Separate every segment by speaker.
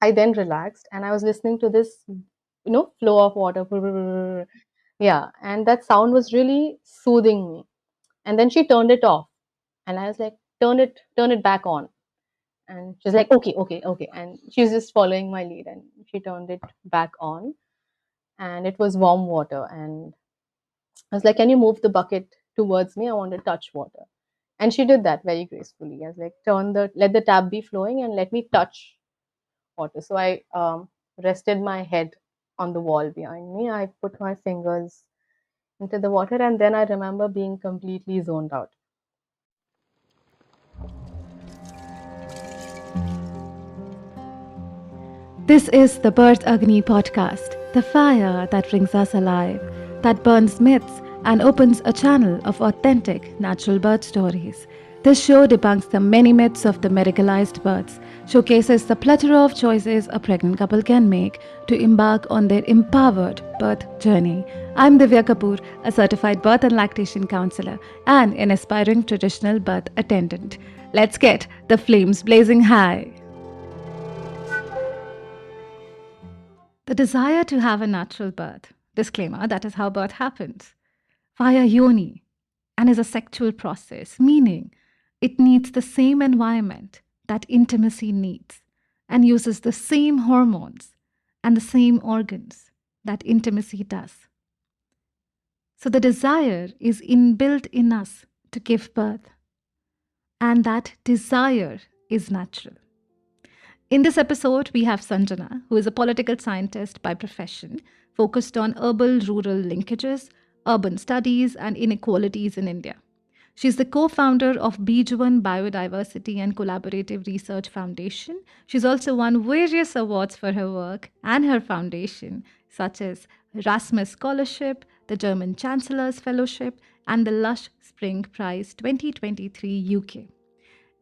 Speaker 1: I then relaxed and I was listening to this, flow of water. Yeah, and that sound was really soothing me. And then she turned it off, and I was like, turn it back on. And she's like, okay, okay, okay. And she was just following my lead, and she turned it back on, and it was warm water. And I was like, can you move the bucket towards me? I want to touch water. And she did that very gracefully. I was like, let the tap be flowing and let me touch water. So I rested my head on the wall behind me. I put my fingers into the water, and then I remember being completely zoned out.
Speaker 2: This is the Birth Agni podcast, the fire that brings us alive, that burns myths and opens a channel of authentic natural birth stories. This show debunks the many myths of the medicalized births, showcases the plethora of choices a pregnant couple can make to embark on their empowered birth journey. I'm Divya Kapoor, a certified birth and lactation counselor and an aspiring traditional birth attendant. Let's get the flames blazing high. The desire to have a natural birth. Disclaimer, that is how birth happens. Via yoni and is a sexual process, meaning it needs the same environment that intimacy needs and uses the same hormones and the same organs that intimacy does. So the desire is inbuilt in us to give birth, and that desire is natural. In this episode, we have Sanjana, who is a political scientist by profession, focused on urban rural linkages, urban studies, and inequalities in India. She's the co founder of Bijwan Biodiversity and Collaborative Research Foundation. She's also won various awards for her work and her foundation, such as Rasmus Scholarship, the German Chancellor's Fellowship, and the Lush Spring Prize 2023 UK.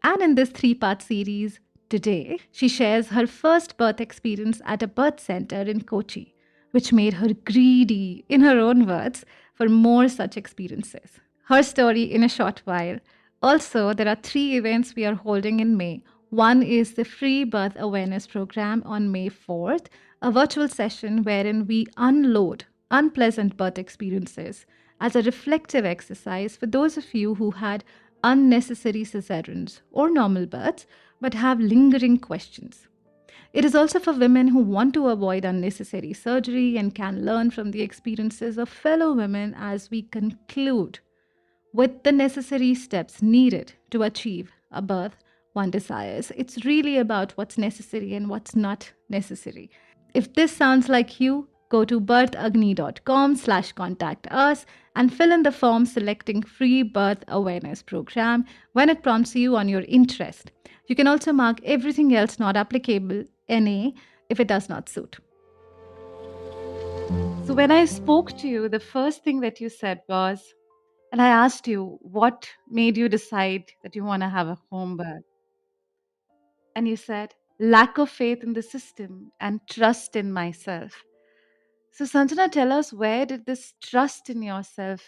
Speaker 2: And in this three-part series, today, she shares her first birth experience at a birth center in Kochi, which made her greedy, in her own words, for more such experiences. Her story in a short while. Also, there are three events we are holding in May. One is the free birth awareness program on May 4th, a virtual session wherein we unload unpleasant birth experiences as a reflective exercise for those of you who had unnecessary cesareans or normal births but have lingering questions. It is also for women who want to avoid unnecessary surgery and can learn from the experiences of fellow women as we conclude with the necessary steps needed to achieve a birth one desires. It's really about what's necessary and what's not necessary. If this sounds like you, go to birthagni.com/contact us and fill in the form selecting free birth awareness program when it prompts you on your interest. You can also mark everything else not applicable NA if it does not suit. So when I spoke to you, the first thing that you said was, and I asked you, what made you decide that you want to have a home birth? And you said, lack of faith in the system and trust in myself. So, Sanjana, tell us, where did this trust in yourself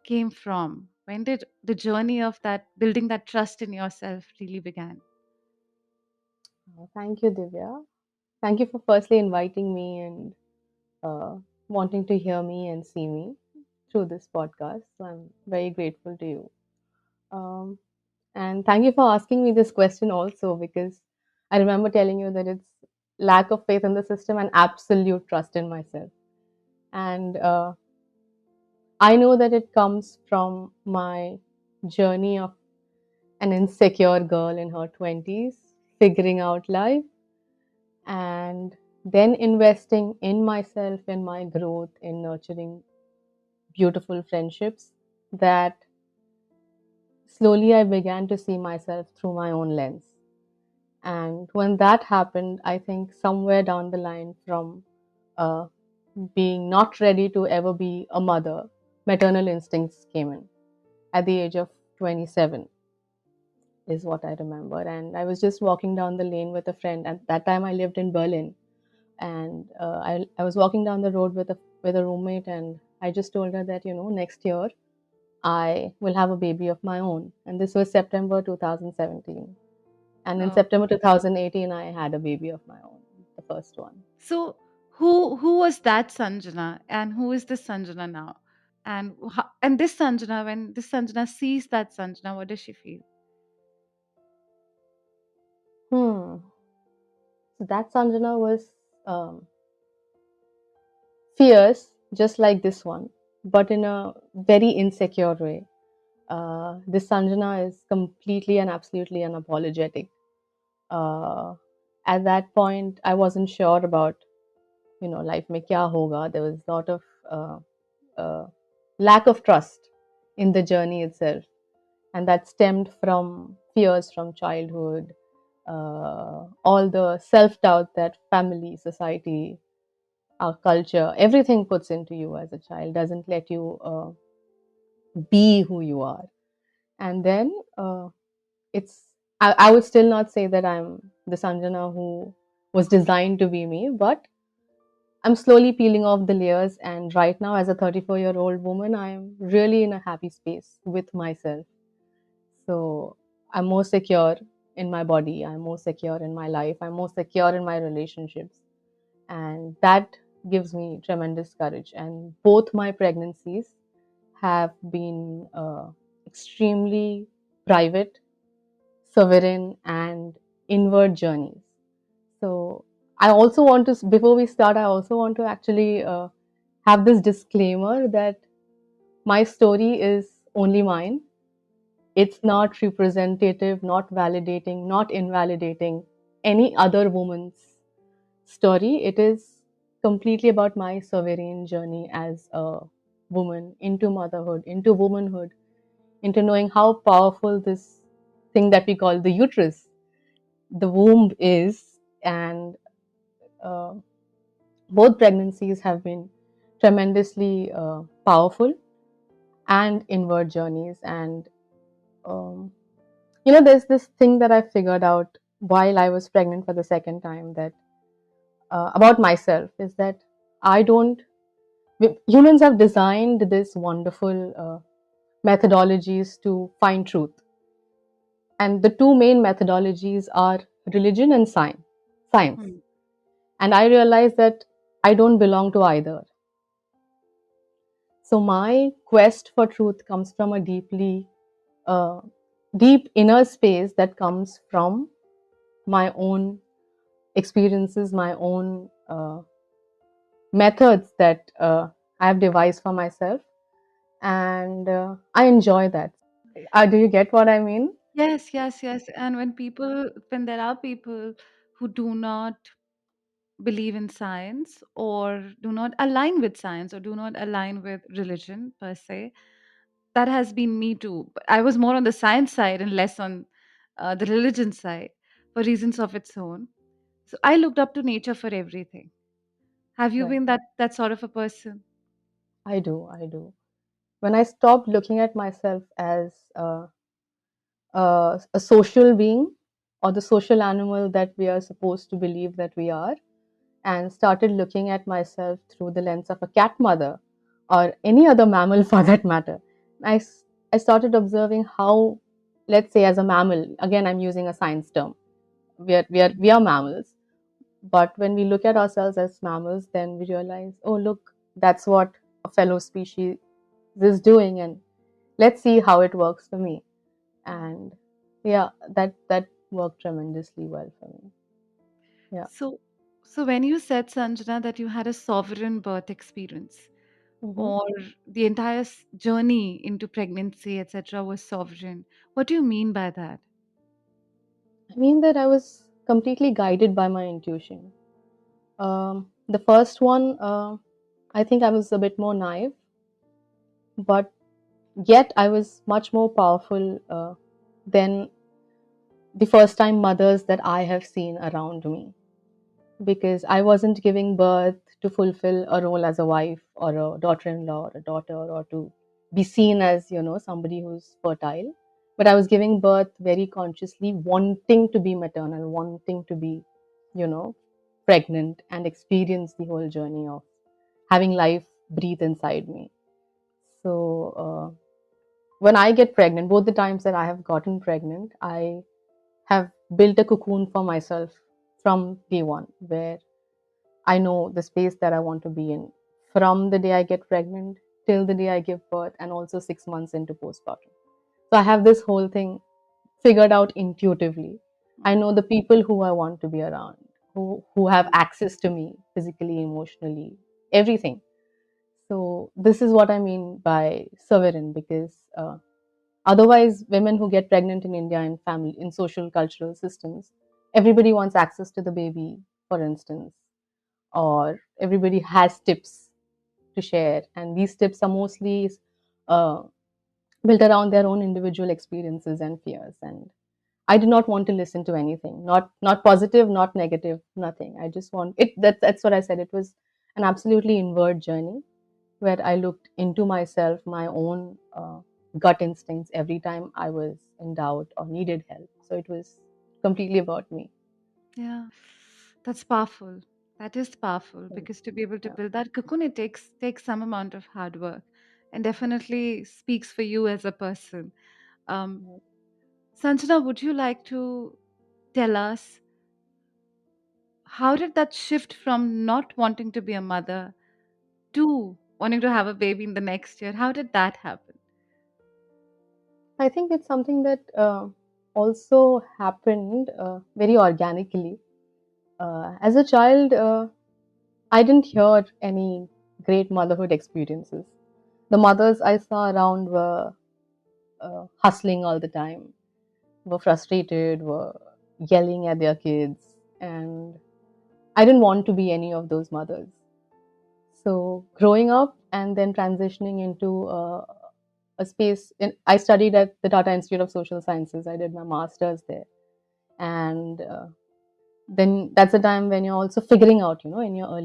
Speaker 2: came from? When did the journey of that building that trust in yourself really began?
Speaker 1: Thank you, Divya. Thank you for firstly inviting me and uh, wanting to hear me and see me through this podcast. So I'm very grateful to you. Um, and thank you for asking me this question also, because I remember telling you that it's lack of faith in the system and absolute trust in myself. And I know that it comes from my journey of an insecure girl in her 20s, figuring out life, and then investing in myself, in my growth, in nurturing beautiful friendships that slowly I began to see myself through my own lens. And when that happened, I think somewhere down the line from uh, being not ready to ever be a mother, maternal instincts came in at the age of 27 is what I remember. And I was just walking down the lane with a friend. At that time, I lived in Berlin, and I was walking down the road with a roommate, and I just told her that next year I will have a baby of my own, and this was September 2017. And in
Speaker 2: Oh.
Speaker 1: September 2018, I had a baby of my own, the first one.
Speaker 2: So who was that Sanjana and who is this Sanjana now? And this Sanjana, when this Sanjana sees that Sanjana, what does she feel?
Speaker 1: Hmm. So that Sanjana was um, fierce, just like this one, but in a very insecure way. This Sanjana is completely and absolutely unapologetic. Uh, at that point, I wasn't sure about, life mein kya hoga. There was a lot of uh, uh, lack of trust in the journey itself, and that stemmed from fears from childhood, all the self doubt that family, society, our culture, everything puts into you as a child doesn't let you be who you are. And then it's I would still not say that I'm the Sanjana who was designed to be me, but I'm slowly peeling off the layers. And right now, as a 34-year-old woman, I'm really in a happy space with myself. So I'm more secure in my body, I'm more secure in my life, I'm more secure in my relationships. And that gives me tremendous courage. And both my pregnancies have been extremely private, sovereign, and inward journeys. So I also want to, before we start, I also want to actually have this disclaimer that my story is only mine. It's not representative, not validating, not invalidating any other woman's story. It is completely about my sovereign journey as a woman into motherhood, into womanhood, into knowing how powerful this thing that we call the uterus, the womb is. And uh, both pregnancies have been tremendously powerful and inward journeys. And um, there's this thing that I figured out while I was pregnant for the second time, that about myself, is that I don't humans have designed this wonderful methodologies to find truth, and the two main methodologies are religion and science.
Speaker 2: Hmm.
Speaker 1: And I realized that I don't belong to either. So my quest for truth comes from a uh, deep inner space that comes from my own experiences, my own methods that I have devised for myself, and I enjoy that. Do you get what I mean?
Speaker 2: Yes, yes, yes. And when there are people who do not believe in science or do not align with science or do not align with religion per se, that has been me too. But I was more on the science side and less on the religion side for reasons of its own. So I looked up to nature for everything. Have you
Speaker 1: Right.
Speaker 2: been that sort of a person?
Speaker 1: I do. I do. When I stopped looking at myself as a social being or the social animal that we are supposed to believe that we are, and started looking at myself through the lens of a cat mother or any other mammal for that matter, I, I started observing how, let's say, as a mammal, again, I'm using a science term, we are mammals. But when we look at ourselves as mammals, then we realize, oh, look, that's what a fellow species is doing, and let's see how it works for me. And yeah, that worked tremendously well for me. Yeah.
Speaker 2: So, so when you said, Sanjana, that you had a sovereign birth experience,
Speaker 1: hmm
Speaker 2: or the entire journey into pregnancy, etc., was sovereign, what do you mean by that?
Speaker 1: I mean that I was completely guided by my intuition. The first one, I think I was a bit more naive, but yet I was much more powerful than the first time mothers that I have seen around me, because I wasn't giving birth to fulfill a role as a wife or a daughter-in-law or a daughter, or to be seen as, somebody who's fertile. But I was giving birth very consciously, wanting to be maternal, wanting to be, you know, pregnant and experience the whole journey of having life breathe inside me. So when I get pregnant, both the times that I have gotten pregnant, I have built a cocoon for myself from day one, where I know the space that I want to be in from the day I get pregnant till the day I give birth, and also 6 months into postpartum. So I have this whole thing figured out intuitively. I
Speaker 2: Mm.
Speaker 1: know the people who I want to be around, who have access to me physically, emotionally, everything. So this is what I mean by sovereign, because otherwise, women who get pregnant in India, in family, in social cultural systems, everybody wants access to the baby, for instance, or everybody has tips to share, and these tips are mostly uh, built around their own individual experiences and fears. And I did not want to listen to anything, not positive, not negative, nothing. I just want it. That's what I said. It was an absolutely inward journey where I looked into myself, my own gut instincts every time I was in doubt or needed help. So it was completely about me.
Speaker 2: Yeah, that's powerful. That is powerful because to be able to
Speaker 1: Yeah.
Speaker 2: build that cocoon, it takes some amount of hard work, and definitely speaks for you as a person. Um,
Speaker 1: Yeah.
Speaker 2: Sanjana, would you like to tell us how did that shift from not wanting to be a mother to wanting to have a baby in the next year? How did that happen?
Speaker 1: I think it's something that also happened very organically. As a child, I didn't hear any great motherhood experiences. The mothers I saw around were hustling all the time, were frustrated, were yelling at their kids, and I didn't want to be any of those mothers. So growing up and then transitioning into a space, I studied at the Tata Institute of Social Sciences. I did my master's there, and then that's the time when you're also figuring out, in your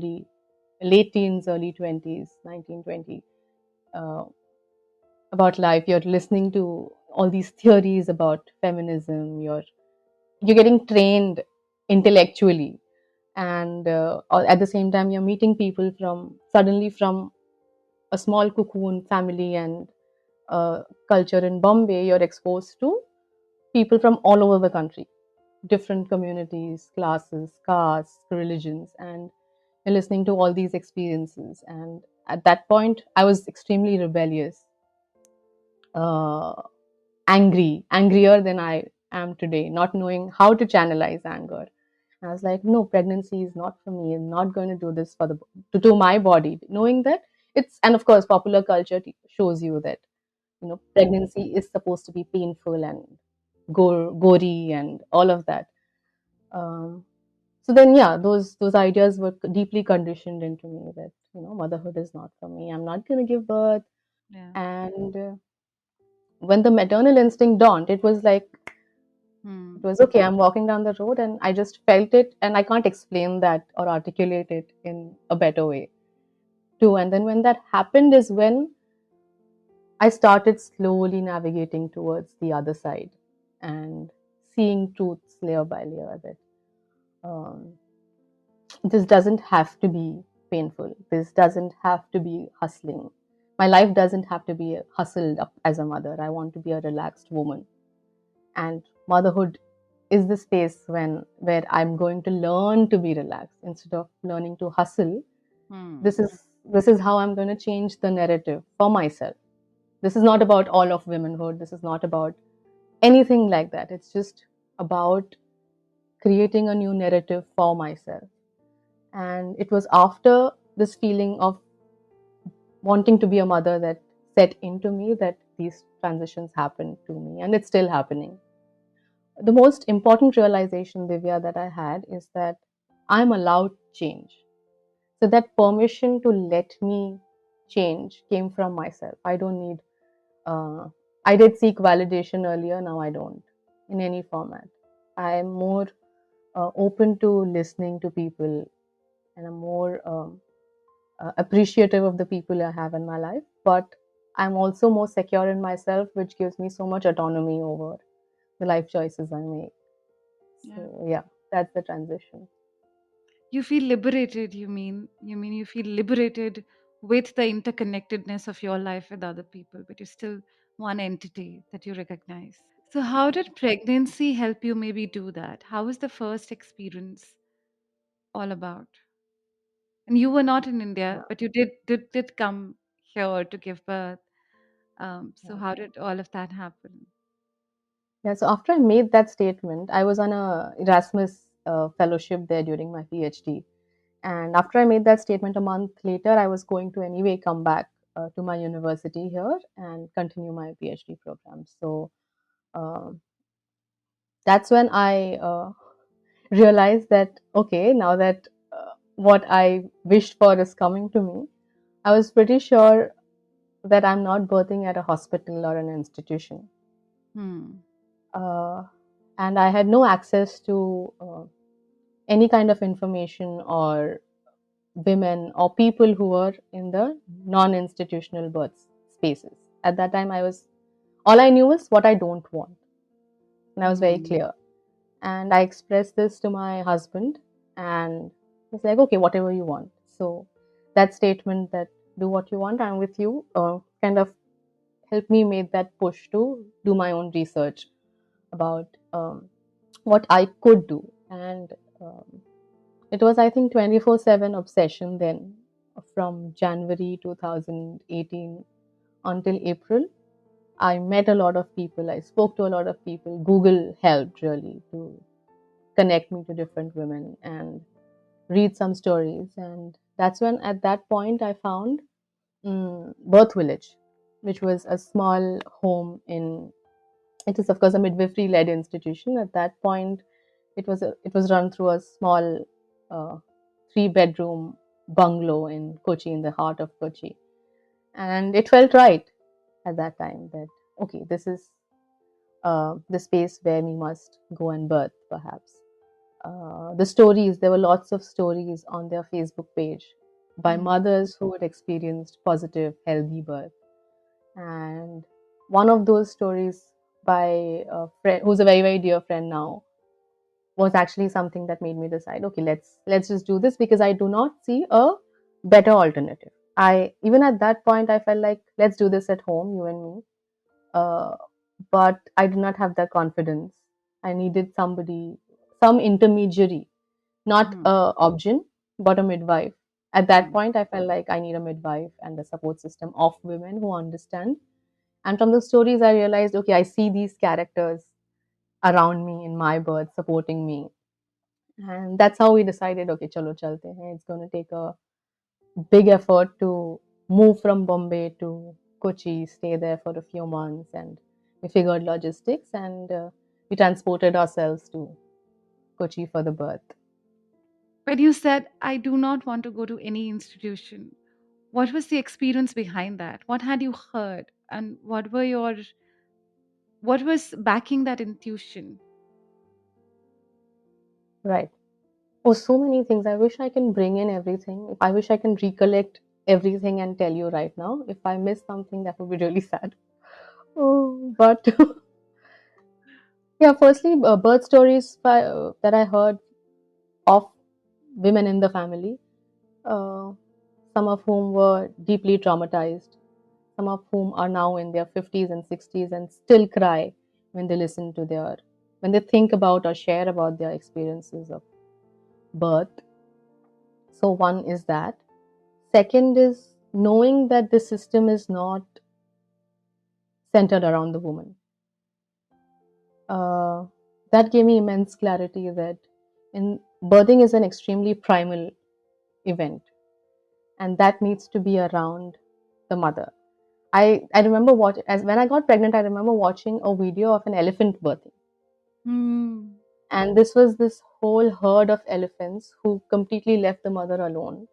Speaker 1: late teens, early 20s, 19, 20, uh, about life. You're listening to all these theories about feminism. You're getting trained intellectually, and at the same time you're meeting people from a small cocoon family and culture in Bombay. You're exposed to people from all over the country, different communities, classes, castes, religions, and you're listening to all these experiences. And at that point I was extremely rebellious, uh, angrier than I am today, not knowing how to channelize anger. And I was like, no, pregnancy is not for me. I'm not going to do this to my body, knowing that and of course, popular culture shows you that, pregnancy is supposed to be painful and gory and all of that. Um, so then, yeah, those ideas were deeply conditioned into me that, motherhood is not for me. I'm not going to give birth.
Speaker 2: Yeah.
Speaker 1: And when the maternal instinct dawned, it was like, it
Speaker 2: Hmm.
Speaker 1: was okay. I'm walking down the road and I just felt it, and I can't explain that or articulate it in a better way, too. And then when that happened is when I started slowly navigating towards the other side and seeing truths layer by layer that um, this doesn't have to be painful. This doesn't have to be hustling. My life doesn't have to be hustled up as a mother. I want to be a relaxed woman, and motherhood is the space where I'm going to learn to be relaxed instead of learning to hustle.
Speaker 2: Hmm.
Speaker 1: This is how I'm going to change the narrative for myself. This is not about all of womanhood. This is not about anything like that. It's just about creating a new narrative for myself. And it was after this feeling of wanting to be a mother that set into me that these transitions happened to me, and it's still happening. The most important realization, Divya, that I had is that I'm allowed change. So that permission to let me change came from myself. I don't need, uh, I did seek validation earlier, now I don't in any format. I'm more open to listening to people, and I'm more appreciative of the people I have in my life. But I'm also more secure in myself, which gives me so much autonomy over the life choices I make.
Speaker 2: Yeah.
Speaker 1: So yeah, that's the transition.
Speaker 2: You feel liberated, you mean you feel liberated with the interconnectedness of your life with other people, but you're still one entity that you recognize. So, how did pregnancy help you maybe do that? How was the first experience all about? And you were not in India,
Speaker 1: Yeah,
Speaker 2: but you did come here to give birth. So,
Speaker 1: yeah.
Speaker 2: how did all of that happen?
Speaker 1: Yeah, so after I made that statement, I was on a Erasmus fellowship there during my PhD. And after I made that statement a month later, I was going to anyway come back to my university here and continue my PhD program. So um, that's when I realized that, okay, now that what I wished for is coming to me, I was pretty sure that I'm not birthing at a hospital or an institution.
Speaker 2: Hmm.
Speaker 1: Uh, and I had no access to any kind of information or women or people who were in the non-institutional birth spaces. At that time, all I knew was what I don't want, and I was very
Speaker 2: Hmm.
Speaker 1: clear. And I expressed this to my husband, and he's like, "Okay, whatever you want." So that statement that do what you want, I'm with you, kind of helped me make that push to do my own research about what I could do, and um, it was, I think, 24/7 obsession then, from January 2018 until April. I met a lot of people, I spoke to a lot of people. Google helped really to connect me to different women and read some stories. And that's when, at that point, I found Birth Village, which was a small home in, it is, of course, a midwifery led institution. At that point, it was run through a small uh, 3 bedroom bungalow in Kochi, in the heart of Kochi, and it felt right at that time that, okay, this is the space where we must go and birth, perhaps. The stories, there were lots of stories on their Facebook page by
Speaker 2: Hmm.
Speaker 1: mothers who had experienced positive, healthy birth. And one of those stories by a friend who's a very, very dear friend now was actually something that made me decide, okay, let's just do this, because I do not see a better alternative. I Even at that point, I felt like, let's do this at home, you and me. uh, but I did not have that confidence. I needed somebody, some intermediary, not
Speaker 2: Hmm.
Speaker 1: a obgyn, but a midwife. At that
Speaker 2: Hmm.
Speaker 1: point, I felt like I need a midwife and a support system of women who understand. And from the stories, I realized, okay, I see these characters around me in my birth supporting me. And that's how we decided, okay, chalo chalte hain. It's going to take a big effort to move from Bombay to Kochi, stay there for a few months, and we figured logistics, and we transported ourselves to Kochi for the birth.
Speaker 2: When you said, I do not want to go to any institution, what was the experience behind that? What had you heard? And what was backing that intuition?
Speaker 1: Right. Oh, so many things. I wish I can bring in everything. I wish I can recollect everything and tell you right now. If I miss something, that would be really sad. Oh, but yeah, firstly, birth stories that I heard of women in the family, uh, some of whom were deeply traumatized, some of whom are now in their 50s and 60s and still cry when they listen to when they think about or share about their experiences of birth. So, one is that. Second is knowing that the system is not centered around the woman. Uh, that gave me immense clarity that in birthing is an extremely primal event, and that needs to be around the mother. I remember as when I got pregnant, I remember watching a video of an elephant birthing.
Speaker 2: Hmm.
Speaker 1: And this was this whole herd of elephants who completely left the mother alone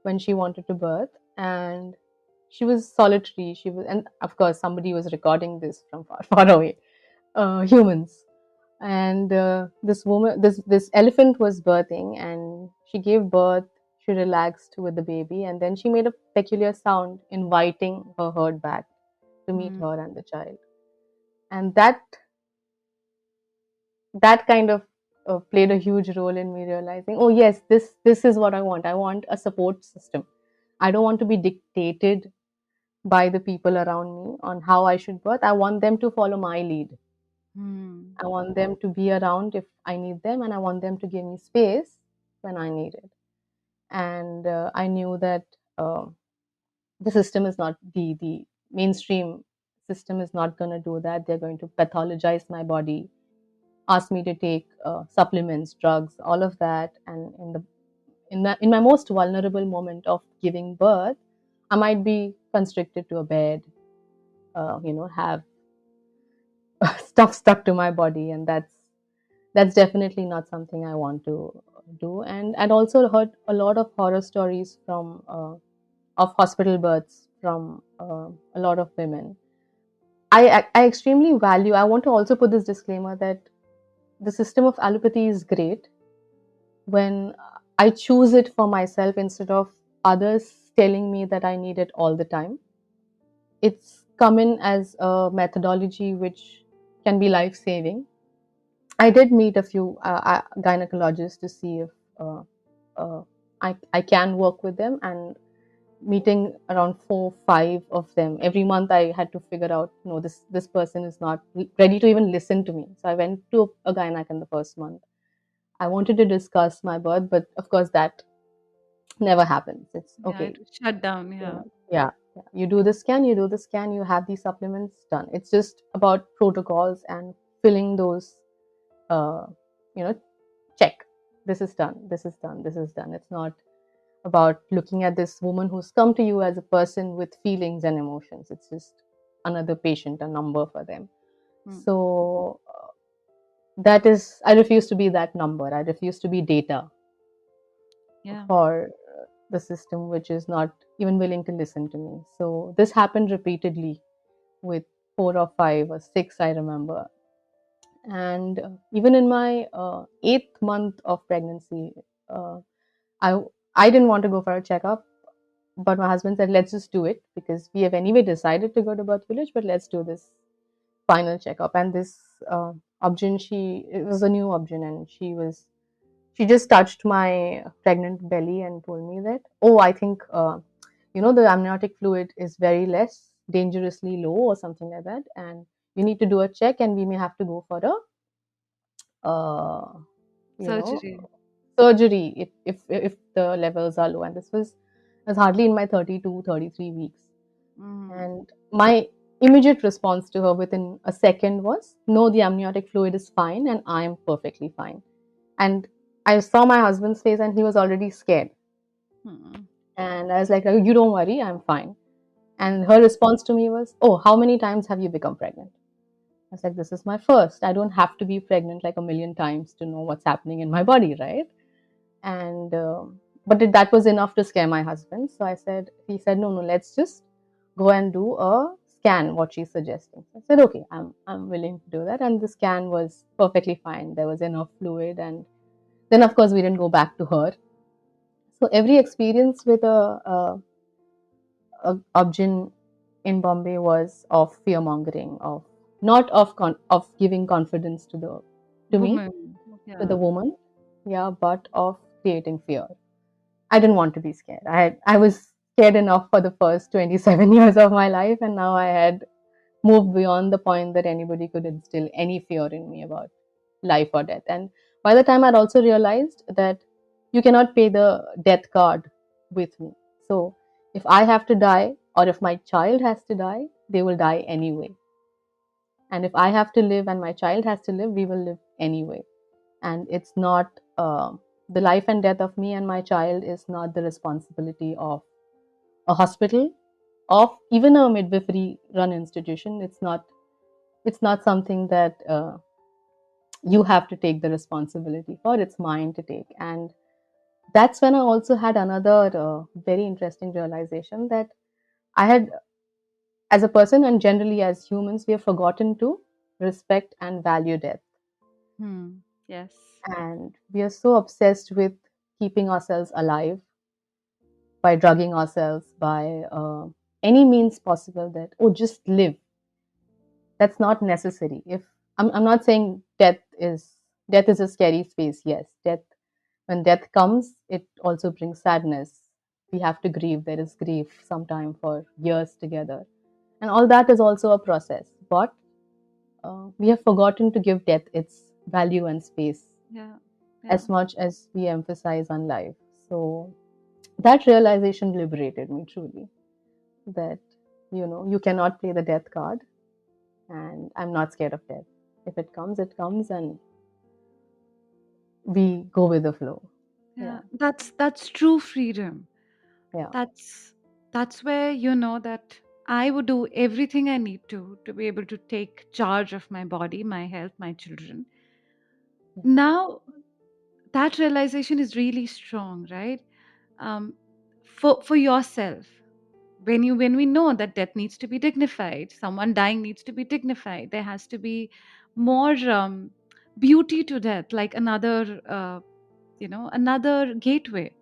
Speaker 1: when she wanted to birth. And she was solitary. And of course, somebody was recording this from far, far away, humans. And this elephant was birthing, and she gave birth. She relaxed with the baby, and then she made a peculiar sound, inviting her herd back to meet
Speaker 2: Hmm.
Speaker 1: her and the child. And that kind of played a huge role in me realizing, oh yes, this is what I want. I want a support system. I don't want to be dictated by the people around me on how I should birth. I want them to follow my lead.
Speaker 2: Hmm.
Speaker 1: I want them to be around if I need them, and I want them to give me space when I need it. And I knew that uh, the system is not the mainstream system is not going to do that. They're going to pathologize my body, ask me to take supplements, drugs, all of that. And in my most vulnerable moment of giving birth, I might be constricted to a bed, have stuff stuck to my body, and that's definitely not something I want to do. And I'd also heard a lot of horror stories from of hospital births from a lot of women. I extremely value. I want to also put this disclaimer that the system of allopathy is great when I choose it for myself instead of others telling me that I need it all the time. It's come in as a methodology which can be life saving. I did meet a few gynecologists to see if uh, uh, I can work with them, and meeting around 4 5 of them every month, I had to figure out, no, this person is not ready to even listen to me. So I went to a gynac in the first month. I wanted to discuss my birth, but of course that never happens. It's
Speaker 2: Yeah,
Speaker 1: okay,
Speaker 2: it was shut down. Yeah.
Speaker 1: yeah, yeah. You do the scan, you do the scan, you have these supplements done. It's just about protocols and filling those uh, you know check, this is done, this is done, this is done. It's not about looking at this woman who's come to you as a person with feelings and emotions. It's just another patient, a number for them.
Speaker 2: Hmm.
Speaker 1: So that is, I refuse to be that number. I refuse to be data
Speaker 2: Yeah.
Speaker 1: for the system which is not even willing to listen to me. So this happened repeatedly with 4 or 5 or 6, I remember. And even in my 8th month of pregnancy, uh, I I didn't want to go for a checkup, but my husband said, let's just do it because we have anyway decided to go to birth village, but let's do this final checkup. And this Obgyn, it was a new Obgyn, and she just touched my pregnant belly and told me that, oh, I think the amniotic fluid is very less, dangerously low or something like that, and you need to do a check, and we may have to go for a uh, you know
Speaker 2: Surgery.
Speaker 1: surgery if the levels are low. And this was hardly in my 32, 33 weeks.
Speaker 2: Mm.
Speaker 1: And my immediate response to her within a second was, no, the amniotic fluid is fine and I am perfectly fine. And I saw my husband's face and he was already scared.
Speaker 2: Mm.
Speaker 1: And I was like, oh, you don't worry, I'm fine. And her response to me was, oh, how many times have you become pregnant? I was like, this is my first. I don't have to be pregnant like a million times to know what's happening in my body, right? And but that was enough to scare my husband. So he said, no, no, let's just go and do a scan, what she's suggesting. I said, okay, I'm willing to do that. And the scan was perfectly fine. There was enough fluid. And then, of course, we didn't go back to her. So every experience with a Obgyn in Bombay was of fear mongering, of not of giving confidence to me,
Speaker 2: Woman.
Speaker 1: to the
Speaker 2: Yeah.
Speaker 1: woman, yeah, but of creating fear. I didn't want to be scared. I was scared enough for the first 27 years of my life, and now I had moved beyond the point that anybody could instill any fear in me about life or death. And by the time I'd also realized that you cannot pay the death card with me. So if I have to die or if my child has to die, they will die anyway. And if I have to live and my child has to live, we will live anyway. And it's not the life and death of me and my child is not the responsibility of a hospital, of even a midwifery run institution. It's not something that you have to take the responsibility for. It's mine to take. And that's when I also had another very interesting realization that I had, as a person and generally as humans, we have forgotten to respect and value death.
Speaker 2: Hmm. Yes.
Speaker 1: And we are so obsessed with keeping ourselves alive by drugging ourselves by any means possible, that, oh, just live. That's not necessary. If I'm not saying death is a scary space. Yes, death, when death comes, it also brings sadness. We have to grieve. There is grief sometime for years together, and all that is also a process. But we have forgotten to give death its value and space
Speaker 2: Yeah. Yeah.
Speaker 1: as much as we emphasize on life. So that realization liberated me truly, that you cannot play the death card, and I'm not scared of death. If it comes, it comes, and we go with the flow.
Speaker 2: Yeah.
Speaker 1: Yeah,
Speaker 2: That's true freedom.
Speaker 1: yeah,
Speaker 2: That's that's where you know that I would do everything I need to be able to take charge of my body, my health, my children.
Speaker 1: yeah,
Speaker 2: Now that realization is really strong, right? Um, for yourself, when we know that death needs to be dignified, someone dying needs to be dignified, there has to be more beauty to death, like another another gateway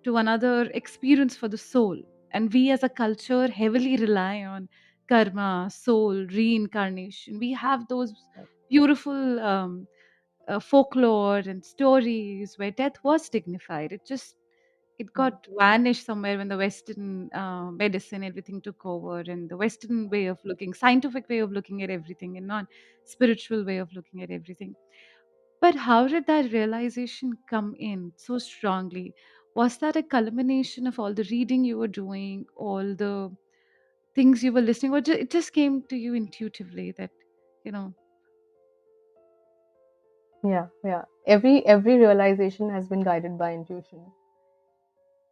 Speaker 2: to another experience for the soul. And we as a culture heavily rely on karma, soul, reincarnation. We have those
Speaker 1: right,
Speaker 2: beautiful folklore and stories where death was dignified. It
Speaker 1: yeah,
Speaker 2: got vanished somewhere when the Western medicine, everything took over, and the Western way of looking, scientific way of looking at everything, and not spiritual way of looking at everything. But how did that realization come in so strongly? Was that a culmination of all the reading you were doing, all the things you were listening, or it just came to you intuitively that, you know,
Speaker 1: yeah, yeah. Every realization has been guided by intuition,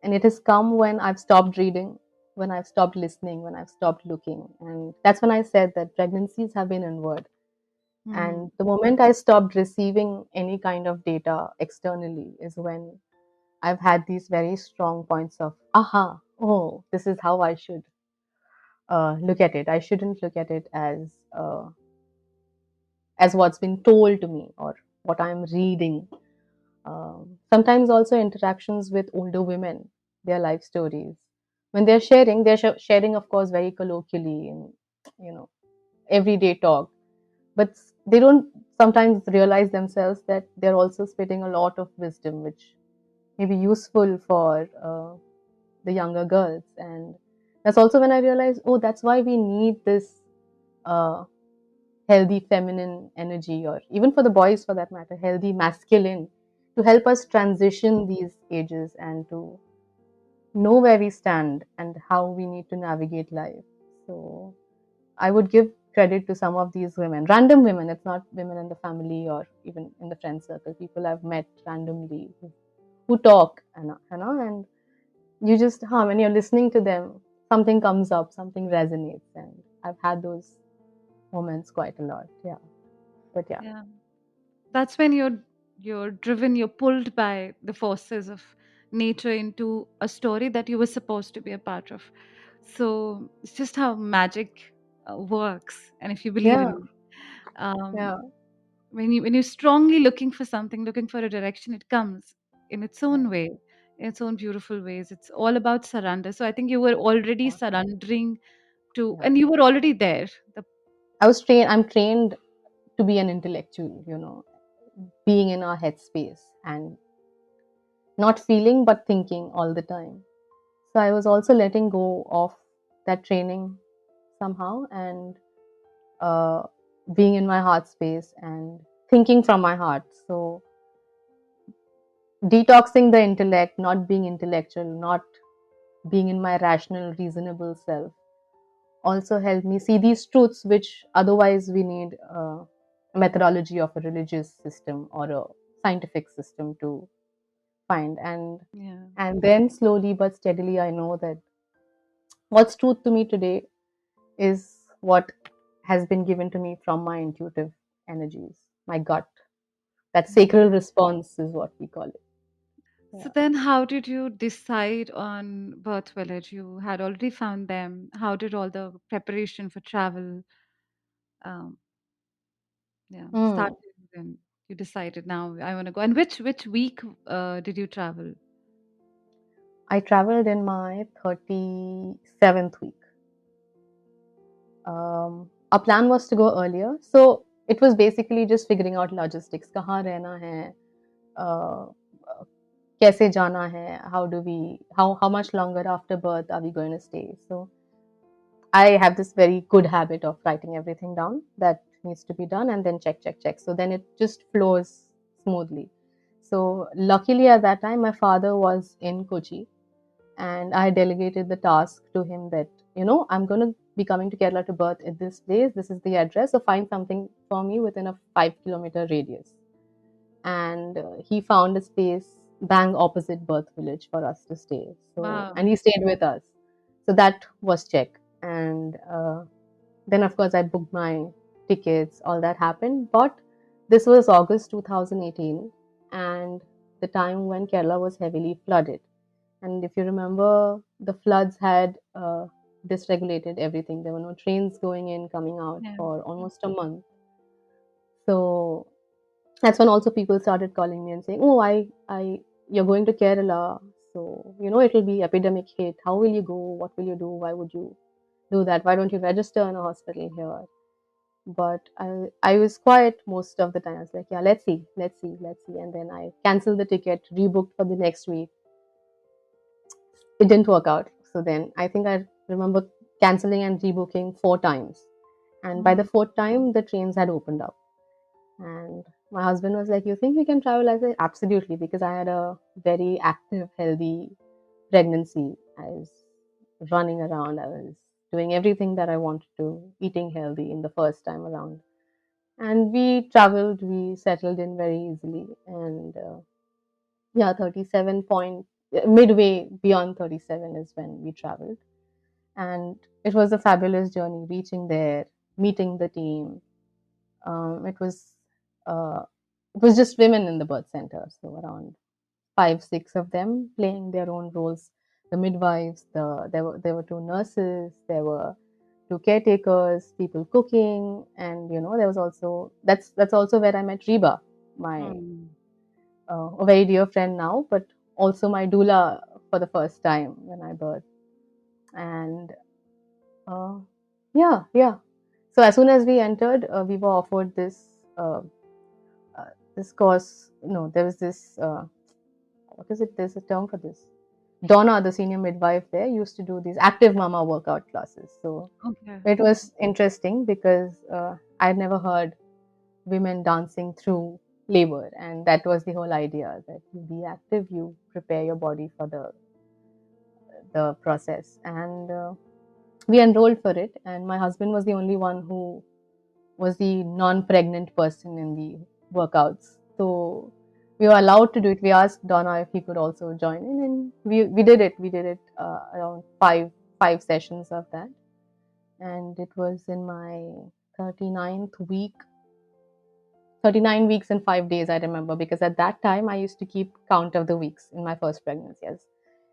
Speaker 1: and it has come when I've stopped reading, when I've stopped listening, when I've stopped looking, and that's when I said that pregnancies have been inward.
Speaker 2: hmm,
Speaker 1: And the moment I stopped receiving any kind of data externally is when I've had these very strong points of, aha, oh, this is how I should look at it. I shouldn't look at it as what's been told to me or what I'm reading. Sometimes also interactions with older women, their life stories. When they're sharing, of course, very colloquially in, you know, everyday talk, but they don't sometimes realize themselves that they're also spitting a lot of wisdom, which may be useful for the younger girls. And that's also when I realized, oh, that's why we need this uh, healthy feminine energy, or even for the boys for that matter, healthy masculine, to help us transition these ages and to know where we stand and how we need to navigate life. So I would give credit to some of these women, random women. It's not women in the family or even in the friend circle, people I've met randomly who talk, and you just, when you're listening to them, something comes up, something resonates. And I've had those moments quite a lot. Yeah. But yeah.
Speaker 2: yeah, that's when you're driven, you're pulled by the forces of nature into a story that you were supposed to be a part of. So it's just how magic works, and if you believe
Speaker 1: Yeah.
Speaker 2: in it. Um,
Speaker 1: Yeah.
Speaker 2: when you're strongly looking for something, looking for a direction, it comes in its own
Speaker 1: Right.
Speaker 2: way, in its own beautiful ways. It's all about surrender. So I think you were already
Speaker 1: Yeah.
Speaker 2: surrendering to,
Speaker 1: Yeah.
Speaker 2: and you were already there. The
Speaker 1: I'm trained to be an intellectual, being in our headspace and not feeling but thinking all the time. So I was also letting go of that training somehow, and uh, being in my heart space and thinking from my heart. So detoxing the intellect, not being intellectual, not being in my rational, reasonable self, also helped me see these truths which otherwise we need a methodology of a religious system or a scientific system to find. and
Speaker 2: yeah,
Speaker 1: and then slowly but steadily I know that what's truth to me today is what has been given to me from my intuitive energies, my gut. That
Speaker 2: yeah.
Speaker 1: sacral response is what we call it.
Speaker 2: So
Speaker 1: Yeah.
Speaker 2: then, how did you decide on birth village? You had already found them. How did all the preparation for travel, um, yeah,
Speaker 1: Hmm.
Speaker 2: started? And you decided now I want to go. And which week did you travel?
Speaker 1: I traveled in my 37th week. Our plan was to go earlier, so it was basically just figuring out logistics. कहाँ रहना है, uh, कैसे जाना है, how much longer after birth are we going to stay. So I have this very good habit of writing everything down, that needs to be done, and then check, check, check. So then it just flows smoothly. So luckily at that time, my father was in Kochi, and I delegated the task to him that, I'm going to be coming to Kerala to birth at this place. This is the address. So find something for me within a 5 kilometer radius. And he found a space bang opposite birth village for us to stay. So,
Speaker 2: Wow.
Speaker 1: and he stayed with us. So that was check. And then, of course, I booked my tickets, all that happened. But this was August 2018, and the time when Kerala was heavily flooded. And if you remember, the floods had dysregulated everything. There were no trains going in, coming out
Speaker 2: Yeah.
Speaker 1: for almost a month. So that's when also people started calling me and saying, "Oh, you're going to Kerala, so it'll be epidemic hit. How will you go? What will you do? Why would you do that? Why don't you register in a hospital here?" But I was quiet most of the time. I was like, "Yeah, let's see, let's see, let's see," and then I canceled the ticket, rebooked for the next week. It didn't work out. So then I think I remember canceling and rebooking 4 times. And by the
Speaker 2: Mm.
Speaker 1: fourth time, the trains had opened up. And my husband was like, "You think we can travel?" I said, "Absolutely," because I had a very active, healthy pregnancy. I was running around, I was doing everything that I wanted to, eating healthy in the first time around. And we traveled, we settled in very easily. And yeah, 37 point, midway beyond 37 is when we traveled. And it was a fabulous journey reaching there, meeting the team. It was uh, it was just women in the birth center, so around 5, 6 of them playing their own roles. The midwives, there were two nurses, there were two caretakers, people cooking, and there was also that's also where I met Reba, my
Speaker 2: Mm.
Speaker 1: a very dear friend now, but also my doula for the first time when I birthed. And uh, yeah, yeah. So as soon as we entered, we were offered uh, this course. No, there was this. What is it? There's a term for this. Donna, the senior midwife there, used to do these active mama workout classes. So
Speaker 2: Okay.
Speaker 1: it was interesting because I'd never heard women dancing through labor, and that was the whole idea that you be active, you prepare your body for the process. And we enrolled for it, and my husband was the only one who was the non-pregnant person in the workouts. So we were allowed to do it. We asked Donna if he could also join in, and we did it. We did it around five sessions of that, and it was in my 39th week, 39 weeks and 5 days. I remember because at that time I used to keep count of the weeks in my first pregnancy. I was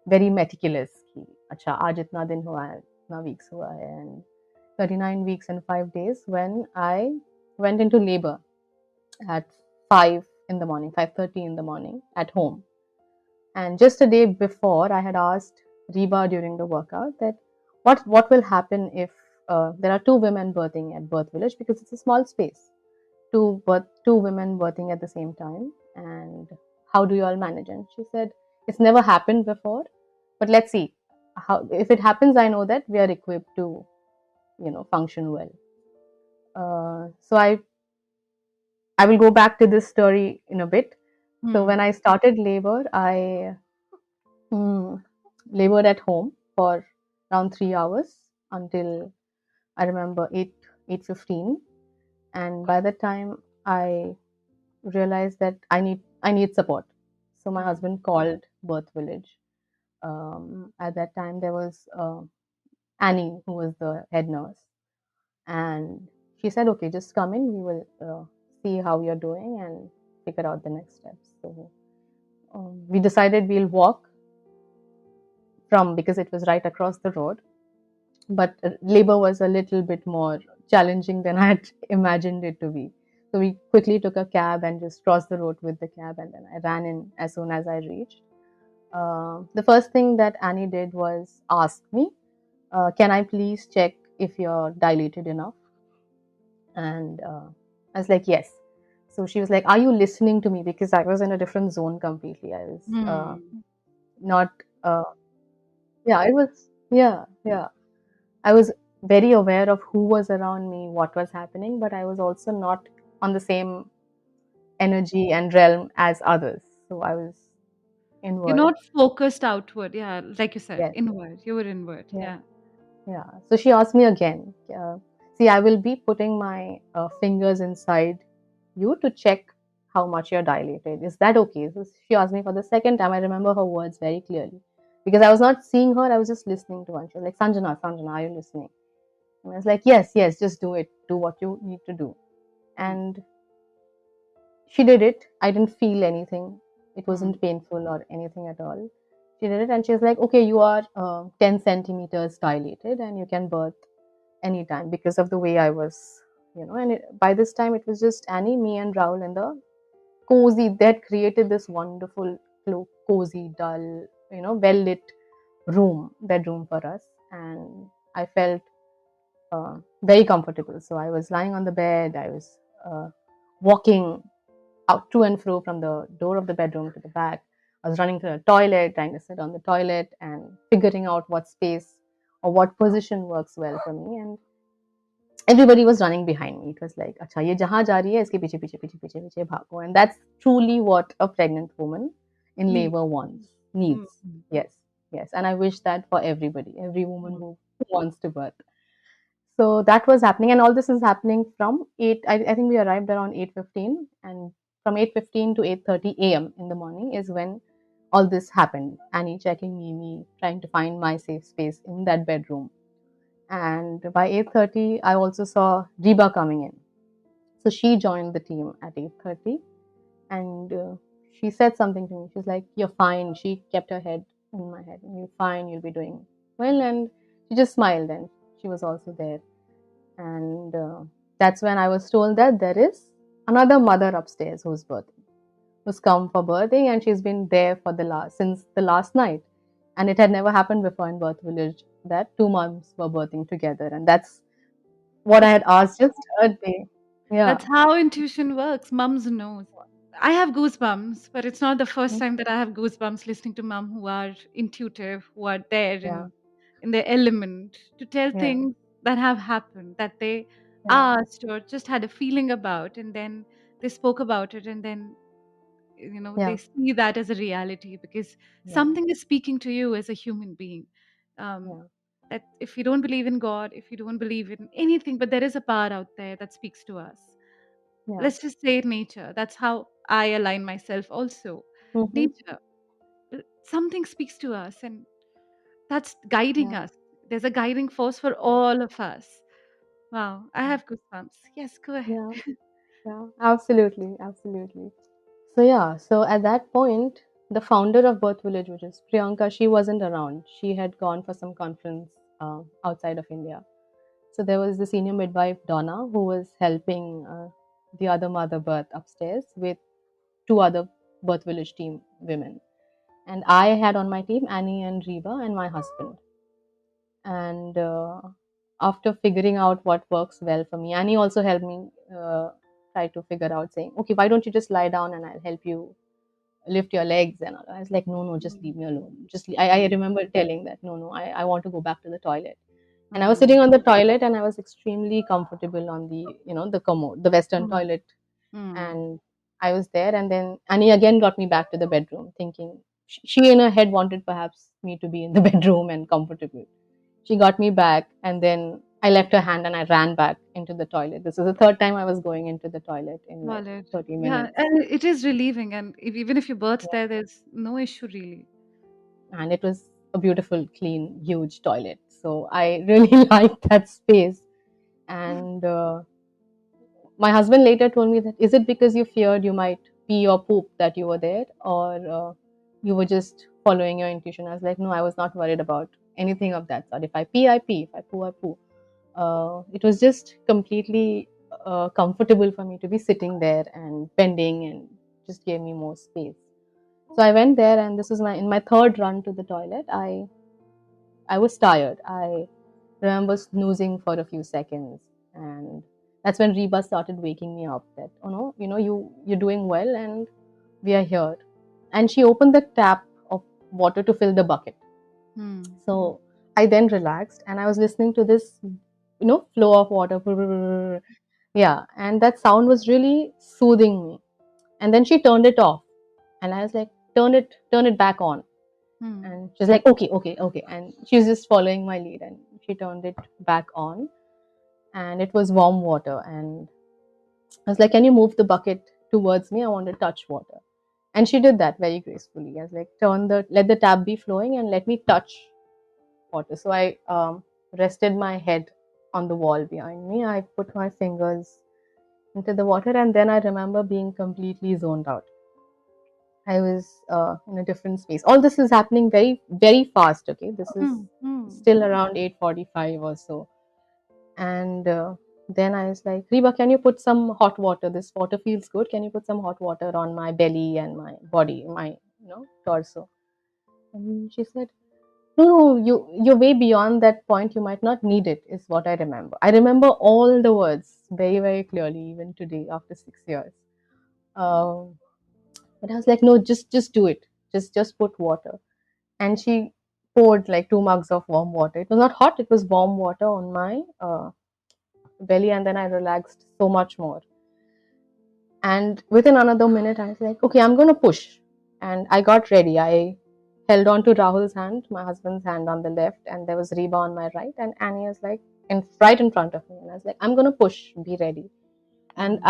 Speaker 1: very meticulous. कि, अच्छा आज इतना दिन हुआ है, इतना weeks हुआ है, and 39 weeks and 5 days when I went into labor at 5 in the morning, 5:30 in the morning at home. And just a day before, I had asked Reba during the workout that what will happen if there are two women birthing at birth village because it's a small space. Two women birthing at the same time, and how do you all manage? And she said it's never happened before, but let's see. How if it happens, I know that we are equipped to function well. So I will go back to this story in a bit. So
Speaker 2: Mm.
Speaker 1: when I started labor, I mm, labored at home for around 3 hours until I remember 8:15, and by the time I realized that I need support. So my
Speaker 2: Mm.
Speaker 1: husband called Birth Village. At that time, there was Annie who was the head nurse, and she said, "Okay, just come in. We will see how you're doing and figure out the next steps." So we decided we'll walk from because it was right across the road. But labor was a little bit more challenging than I had imagined it to be. So we quickly took a cab and just crossed the road with the cab, and then I ran in as soon as I reached. The first thing that Annie did was ask me, "Can I please check if you're dilated enough?" And I was like, "Yes." So she was like, "Are you listening to me?" Because I was in a different zone completely. I was
Speaker 2: Mm.
Speaker 1: not, yeah, it was, yeah, yeah. I was very aware of who was around me, what was happening, but I was also not on the same energy and realm as others. So I was
Speaker 2: You're
Speaker 1: inward.
Speaker 2: not focused outward. Yeah, like you said,
Speaker 1: Yes.
Speaker 2: inward. You were inward.
Speaker 1: Yeah.
Speaker 2: Yeah.
Speaker 1: Yeah. So she asked me again. See, I will be putting my fingers inside you to check how much you're dilated. Is that okay? So she asked me for the second time. I remember her words very clearly because I was not seeing her. I was just listening to her. She was like, Sanjana, Sanjana, are you listening? And I was like, yes, yes, just do it. Do what you need to do.
Speaker 2: Hmm.
Speaker 1: And she did it. I didn't feel anything. It
Speaker 2: Hmm.
Speaker 1: wasn't painful or anything at all. She did it and she was like, okay, you are 10 centimeters dilated and you can birth anytime because of the way I was, And by this time, it was just Annie, me, and Raul in the cozy. They had created this wonderful, cozy, dull, well lit bedroom for us. And I felt very comfortable. So I was lying on the bed, I was walking out to and fro from the door of the bedroom to the back. I was running to the toilet, trying to sit on the toilet and figuring out what space or what position works well for me. And everybody was running behind me. It was like, "Acha, ye jahan ja rahi hai, iske piche piche piche piche piche bhago." And that's truly what a pregnant woman in
Speaker 2: Need.
Speaker 1: labor wants,
Speaker 2: Hmm.
Speaker 1: needs. Yes, yes. And I wish that for everybody, every woman
Speaker 2: Hmm.
Speaker 1: who wants to birth. So that was happening, and all this is happening from 8. I think we arrived around 8:15, and from 8:15 to 8:30 a.m. in the morning is when all this happened. Annie checking me trying to find my safe space in that bedroom. And by 8:30, I also saw Reba coming in. So she joined the team at 8:30, and she said something to me. She's like, "You're fine." She kept her head in my head. "You're fine. You'll be doing well." And she just smiled, and she was also there. And that's when I was told that there is another mother upstairs who's come for birthing, and she's been there for the last since the last night. And it had never happened before in Birth Village that two moms were birthing together, and that's what I
Speaker 2: That's
Speaker 1: had asked just a day. Yeah.
Speaker 2: that's how intuition works. Mums knows. I have goosebumps, but it's not the first
Speaker 1: Mm,
Speaker 2: time that I have goosebumps listening to mom who are intuitive, who are there
Speaker 1: yeah.
Speaker 2: in their element to tell
Speaker 1: Yeah.
Speaker 2: things that have happened, that they
Speaker 1: Yeah.
Speaker 2: asked or just had a feeling about, and then they spoke about it, and then they
Speaker 1: Yeah.
Speaker 2: see that as a reality because
Speaker 1: Yeah.
Speaker 2: something is speaking to you as a human being. Um,
Speaker 1: Yeah.
Speaker 2: that if you don't believe in God, if you don't believe in anything, but there is a power out there that speaks to us.
Speaker 1: Yeah.
Speaker 2: Let's just say nature. That's how I align myself also.
Speaker 1: Mm-hmm.
Speaker 2: Nature. Something speaks to us and that's guiding
Speaker 1: Yeah.
Speaker 2: us. There's a guiding force for
Speaker 1: Yeah.
Speaker 2: all of us. Wow, I have goosebumps. Yes, go ahead.
Speaker 1: Yeah. Yeah. Absolutely. Absolutely. So yeah, so at that point, the founder of Birth Village, which is Priyanka, she wasn't around. She had gone for some conference outside of India. So there was the senior midwife Donna who was helping the other mother birth upstairs with two other Birth Village team women, and I had on my team Annie and Reba and my husband. And after figuring out what works well for me, Annie also helped me try to figure out, saying, "Okay, why don't you just lie down and I'll help you lift your legs and all." I was like, no, no, just leave me alone. I
Speaker 2: Mm,
Speaker 1: remember telling that, no, no, I want to go back to the toilet. And I was
Speaker 2: mm,
Speaker 1: sitting on the toilet and I was extremely comfortable on the commode, the Western
Speaker 2: mm,
Speaker 1: toilet.
Speaker 2: mm.
Speaker 1: And I was there. And then Annie again got me back to the bedroom, thinking she in her head wanted perhaps me to be in the bedroom and comfortable. She got me back, and then I left her hand and I ran back into the toilet. This is the third time I was going into the toilet in like
Speaker 2: Valid.
Speaker 1: 30
Speaker 2: Yeah,
Speaker 1: minutes.
Speaker 2: and it is relieving. And even if you birth
Speaker 1: Yeah.
Speaker 2: there, there's no issue really.
Speaker 1: And it was a beautiful, clean, huge toilet. So I really liked that space. And my husband later told me that, is it because you feared you might pee or poop that you were there, or you were just following your intuition? I was like, no, I was not worried about anything of that sort. If I pee, I pee. If I poo, I poo. It was just completely comfortable for me to be sitting there and bending, and just gave me more space. So I went there, and this was my third run to the toilet. I was tired. I remember snoozing for a few seconds, and that's when Reba started waking me up. That, oh no, you're doing well, and we are here. And she opened the tap of water to fill the bucket.
Speaker 2: Hmm.
Speaker 1: So I then relaxed, and I was listening to this. flow of water. Yeah, and that sound was really soothing me. And then she turned it off, and I was like, turn it back on.
Speaker 2: Hmm.
Speaker 1: And she's like, okay, okay, okay. And she was just following my lead, and she turned it back on, and it was warm water. And I was like, can you move the bucket towards me? I want to touch water. And she did that very gracefully. I was like, let the tap be flowing and let me touch water. So I rested my head on the wall behind me. I put my fingers into the water, and then I remember being completely zoned out. I was in a different space. All this is happening very, very fast. Okay, this is
Speaker 2: Hmm. Hmm.
Speaker 1: still around 8:45 or so, and then I was like, Reba, can you put some hot water? This water feels good. Can you put some hot water on my belly and my body, my torso? And she said, no, no, you're way beyond that point. You might not need it. Is what I remember. I remember all the words very, very clearly, even today after 6 years. Um, but I was like, no, just do it. Just put water. And she poured like 2 mugs of warm water. It was not hot. It was warm water on my belly, and then I relaxed so much more. And within another minute, I was like, okay, I'm going to push. And I got ready. I held on to Rahul's hand, my husband's hand on the left, and there was Reba on my right. And Annie was like right in front of me. And I was like, I'm going to push, be ready. And
Speaker 2: Hmm.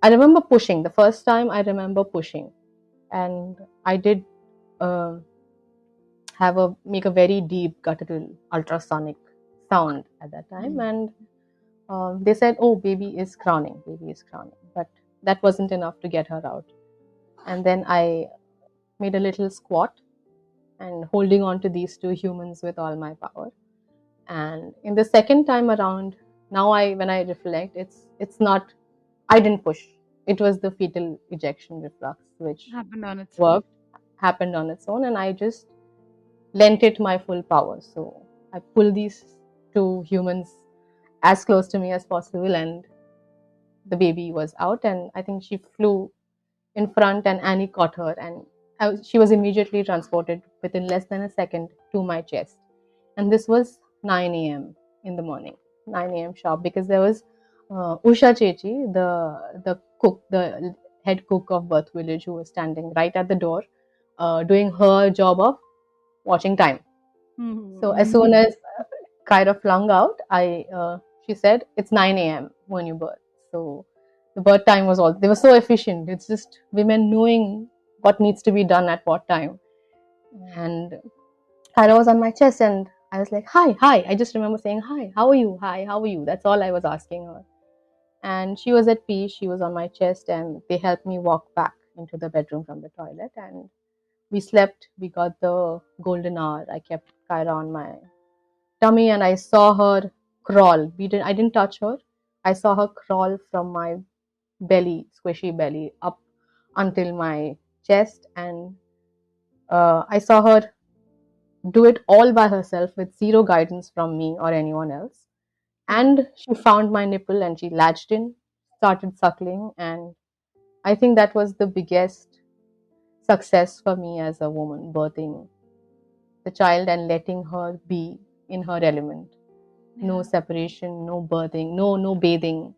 Speaker 1: I remember pushing. The first time I remember pushing. And I did uh, make a very deep guttural ultrasonic sound at that time.
Speaker 2: Hmm.
Speaker 1: And they said, oh, baby is crowning. But that wasn't enough to get her out. And then I made a little squat and holding on to these two humans with all my power. And in the second time around, now when I reflect, it's not, I didn't push. It was the fetal ejection reflux which
Speaker 2: Happened on its own.
Speaker 1: worked, happened on its own, and I just lent it my full power. So I pulled these two humans as close to me as possible, and the baby was out. And I think she flew in front, and Annie caught her, and she was immediately transported within less than a second to my chest. And this was 9 a.m. in the morning, 9 a.m. sharp, because there was Usha Chechi, the cook, the head cook of Birth Village, who was standing right at the door, doing her job of watching time. So as
Speaker 2: Hmm.
Speaker 1: soon as Kyra flung out, she said, it's 9 a.m. when you birth. So the birth time was all, they were so efficient. It's just women knowing what needs to be done at what time. And Kyra was on my chest, and I was like, hi, hi. I just remember saying, hi, how are you? Hi, how are you? That's all I was asking her. And she was at peace. She was on my chest, and they helped me walk back into the bedroom from the toilet. And we slept. We got the golden hour. I kept Kyra on my tummy, and I saw her crawl. I didn't touch her. I saw her crawl from my belly, squishy belly, up until my chest, and I saw her do it all by herself with zero guidance from me or anyone else. And she found my nipple and she latched in, started suckling, and I think that was the biggest success for me as a woman, birthing the child and letting her be in her element. No
Speaker 2: Yeah.
Speaker 1: separation, no birthing, no bathing,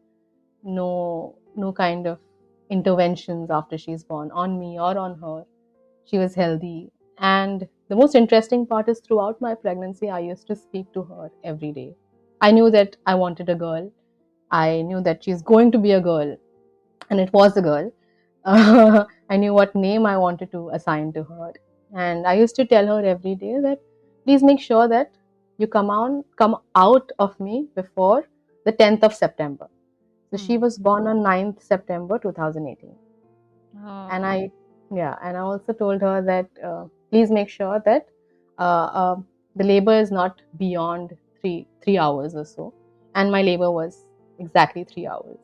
Speaker 1: no kind of interventions after she's born on me or on her. She was healthy. And the most interesting part is throughout my pregnancy, I used to speak to her every day. I knew that I wanted a girl. I knew that she's going to be a girl, and it was a girl. I knew what name I wanted to assign to her. And I used to tell her every day that please make sure that you come out of me before the 10th of September. So she
Speaker 2: Hmm.
Speaker 1: was born on 9th September 2018. And
Speaker 2: Oh.
Speaker 1: I, yeah, and I also told her that please make sure that uh, uh, the labor is not beyond three hours or so. And my labor was exactly 3 hours.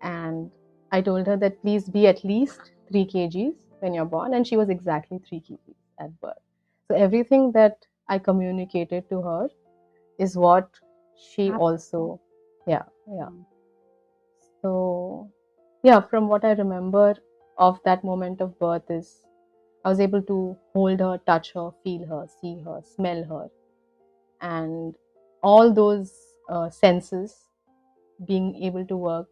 Speaker 1: And I told her that please be at least 3 kgs when you're born, and she was exactly 3 kgs at birth. So everything that I communicated to her is what she
Speaker 2: Happened.
Speaker 1: also, yeah, yeah.
Speaker 2: Hmm.
Speaker 1: So, yeah, from what I remember of that moment of birth is I was able to hold her, touch her, feel her, see her, smell her. And all those senses being able to work